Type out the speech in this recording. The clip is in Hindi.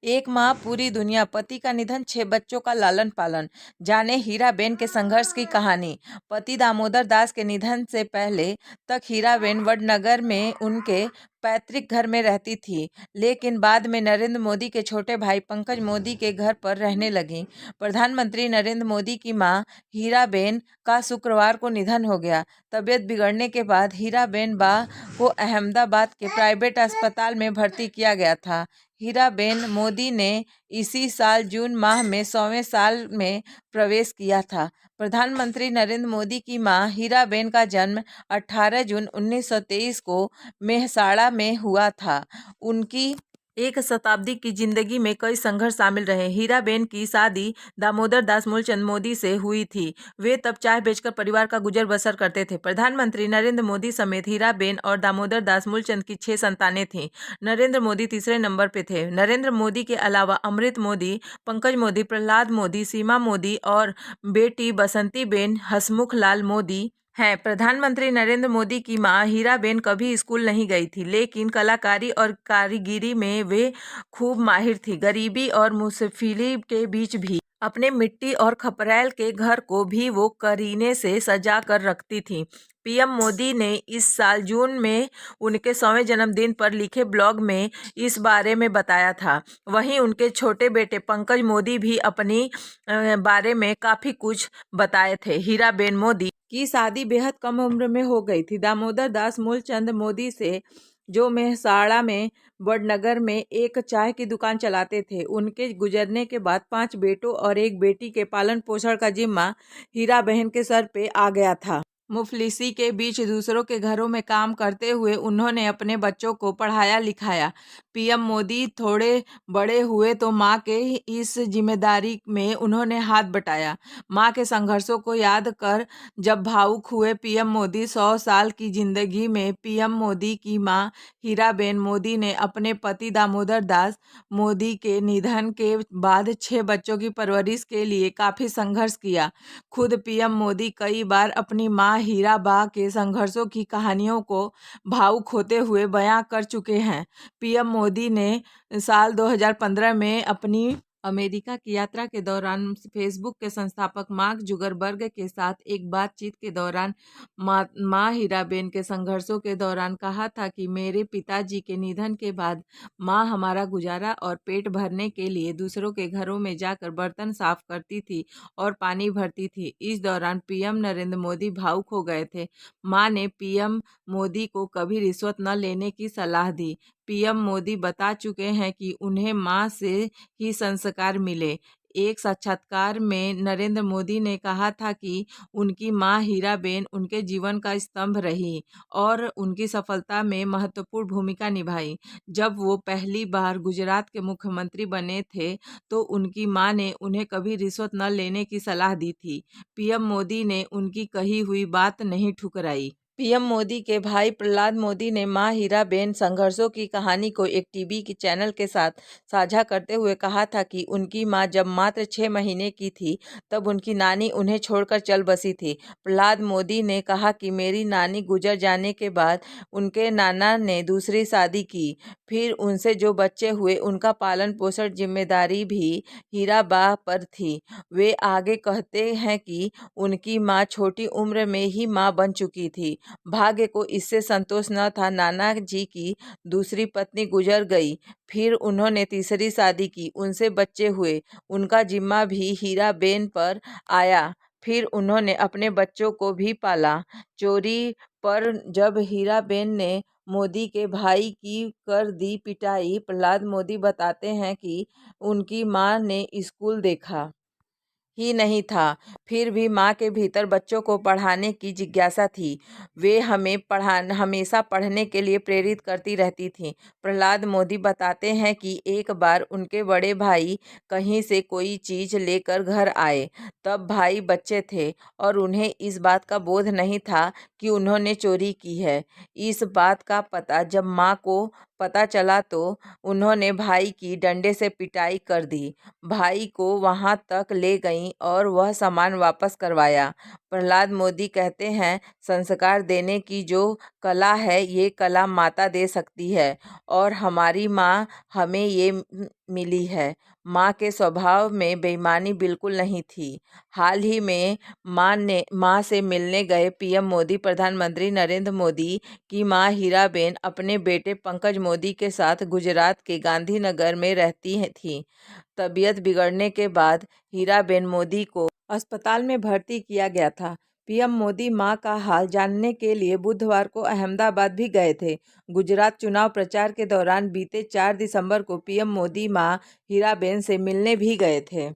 एक माँ पूरी दुनिया, पति का निधन, 6 बच्चों का लालन पालन। जाने हीराबेन के संघर्ष की कहानी। पति दामोदर दास के निधन से पहले तक हीराबेन वडनगर में उनके पैतृक घर में रहती थी, लेकिन बाद में नरेंद्र मोदी के छोटे भाई पंकज मोदी के घर पर रहने लगी। प्रधानमंत्री नरेंद्र मोदी की मां हीराबेन का शुक्रवार को निधन हो गया। तबीयत बिगड़ने के बाद हीराबेन बा को अहमदाबाद के प्राइवेट अस्पताल में भर्ती किया गया था। हीराबेन मोदी ने इसी साल जून माह में 100वें साल में प्रवेश किया था। प्रधानमंत्री नरेंद्र मोदी की मां हीराबेन का जन्म 18 जून 1923 को मेहसाणा में हुआ था। उनकी एक शताब्दी की जिंदगी में कई संघर्ष शामिल रहे। हीराबेन की शादी दामोदर दास मूलचंद मोदी से हुई थी। वे तब चाय बेचकर परिवार का गुजर बसर करते थे। प्रधानमंत्री नरेंद्र मोदी समेत हीराबेन और दामोदर दास मूलचंद की 6 संतानें थीं। नरेंद्र मोदी तीसरे नंबर पे थे। नरेंद्र मोदी के अलावा अमृत मोदी, पंकज मोदी, प्रहलाद मोदी, सीमा मोदी और बेटी बसंतीबेन हसमुखलाल मोदी हैं। प्रधानमंत्री नरेंद्र मोदी की मां हीराबेन कभी स्कूल नहीं गई थी, लेकिन कलाकारी और कारीगरी में वे खूब माहिर थी। गरीबी और मुश्किल के बीच भी अपने मिट्टी और खपरैल के घर को भी वो करीने से सजा कर रखती थी। पीएम मोदी ने इस साल जून में उनके 100वें जन्मदिन पर लिखे ब्लॉग में इस बारे में बताया था। वहीं उनके छोटे बेटे पंकज मोदी भी अपनी बारे में काफ़ी कुछ बताए थे। हीराबेन मोदी की शादी बेहद कम उम्र में हो गई थी। दामोदर दास मूलचंद मोदी से, जो मेहसाणा में वडनगर में एक चाय की दुकान चलाते थे, उनके गुजरने के बाद 5 बेटों और एक बेटी के पालन पोषण का जिम्मा हीराबेन के सर पे आ गया था। मुफलिसी के बीच दूसरों के घरों में काम करते हुए उन्होंने अपने बच्चों को पढ़ाया लिखाया। पीएम मोदी थोड़े बड़े हुए तो मां के इस जिम्मेदारी में उन्होंने हाथ बटाया। मां के संघर्षों को याद कर जब भावुक हुए पीएम मोदी। 100 साल की जिंदगी में पीएम मोदी की मां हीराबेन मोदी ने अपने पति दामोदर दास मोदी के निधन के बाद 6 बच्चों की परवरिश के लिए काफ़ी संघर्ष किया। खुद पीएम मोदी कई बार अपनी मां हीराबा के संघर्षों की कहानियों को भावुक होते हुए बयां कर चुके हैं। पीएम मोदी ने साल 2015 में अपनी अमेरिका की यात्रा के दौरान फेसबुक के संस्थापक मार्क जुकरबर्ग के साथ एक बातचीत के दौरान मां हीराबेन के संघर्षों के दौरान कहा था कि मेरे पिताजी के निधन के बाद मां हमारा गुजारा और पेट भरने के लिए दूसरों के घरों में जाकर बर्तन साफ करती थी और पानी भरती थी। इस दौरान पीएम नरेंद्र मोदी भावुक हो गए थे। मां ने पीएम मोदी को कभी रिश्वत न लेने की सलाह दी। पीएम मोदी बता चुके हैं कि उन्हें मां से ही संस्कार मिले। एक साक्षात्कार में नरेंद्र मोदी ने कहा था कि उनकी मां हीराबेन उनके जीवन का स्तंभ रही और उनकी सफलता में महत्वपूर्ण भूमिका निभाई। जब वो पहली बार गुजरात के मुख्यमंत्री बने थे तो उनकी मां ने उन्हें कभी रिश्वत न लेने की सलाह दी थी। पीएम मोदी ने उनकी कही हुई बात नहीं ठुकराई। पीएम मोदी के भाई प्रहलाद मोदी ने मां हीराबेन संघर्षों की कहानी को एक टीवी के चैनल के साथ साझा करते हुए कहा था कि उनकी मां जब मात्र 6 महीने की थी तब उनकी नानी उन्हें छोड़कर चल बसी थी। प्रहलाद मोदी ने कहा कि मेरी नानी गुजर जाने के बाद उनके नाना ने दूसरी शादी की। फिर उनसे जो बच्चे हुए उनका पालन पोषण जिम्मेदारी भी हीराबा पर थी। वे आगे कहते हैं कि उनकी मां छोटी उम्र में ही मां बन चुकी थी। भाग्य को इससे संतोष न था। नाना जी की दूसरी पत्नी गुजर गई, फिर उन्होंने तीसरी शादी की, उनसे बच्चे हुए, उनका जिम्मा भी हीराबेन पर आया। फिर उन्होंने अपने बच्चों को भी पाला। चोरी पर जब हीराबेन ने मोदी के भाई की कर दी पिटाई। प्रहलाद मोदी बताते हैं कि उनकी मां ने स्कूल देखा ही नहीं था, फिर भी माँ के भीतर बच्चों को पढ़ाने की जिज्ञासा थी। वे हमेशा पढ़ने के लिए प्रेरित करती रहती थीं। प्रहलाद मोदी बताते हैं कि एक बार उनके बड़े भाई कहीं से कोई चीज़ लेकर घर आए। तब भाई बच्चे थे और उन्हें इस बात का बोध नहीं था कि उन्होंने चोरी की है। इस बात का पता जब माँ को पता चला तो उन्होंने भाई की डंडे से पिटाई कर दी। भाई को वहां तक ले गईं और वह सामान वापस करवाया। प्रहलाद मोदी कहते हैं, संस्कार देने की जो कला है, ये कला माता दे सकती है और हमारी माँ हमें ये मिली है। माँ के स्वभाव में बेईमानी बिल्कुल नहीं थी। हाल ही में माँ से मिलने गए पीएम मोदी प्रधानमंत्री नरेंद्र मोदी की मां हीराबेन अपने बेटे पंकज मोदी के साथ गुजरात के गांधीनगर में रहती थीं। तबीयत बिगड़ने के बाद हीराबेन मोदी को अस्पताल में भर्ती किया गया था। पीएम मोदी मां का हाल जानने के लिए बुधवार को अहमदाबाद भी गए थे। गुजरात चुनाव प्रचार के दौरान बीते 4 दिसंबर को पीएम मोदी मां हीराबेन से मिलने भी गए थे।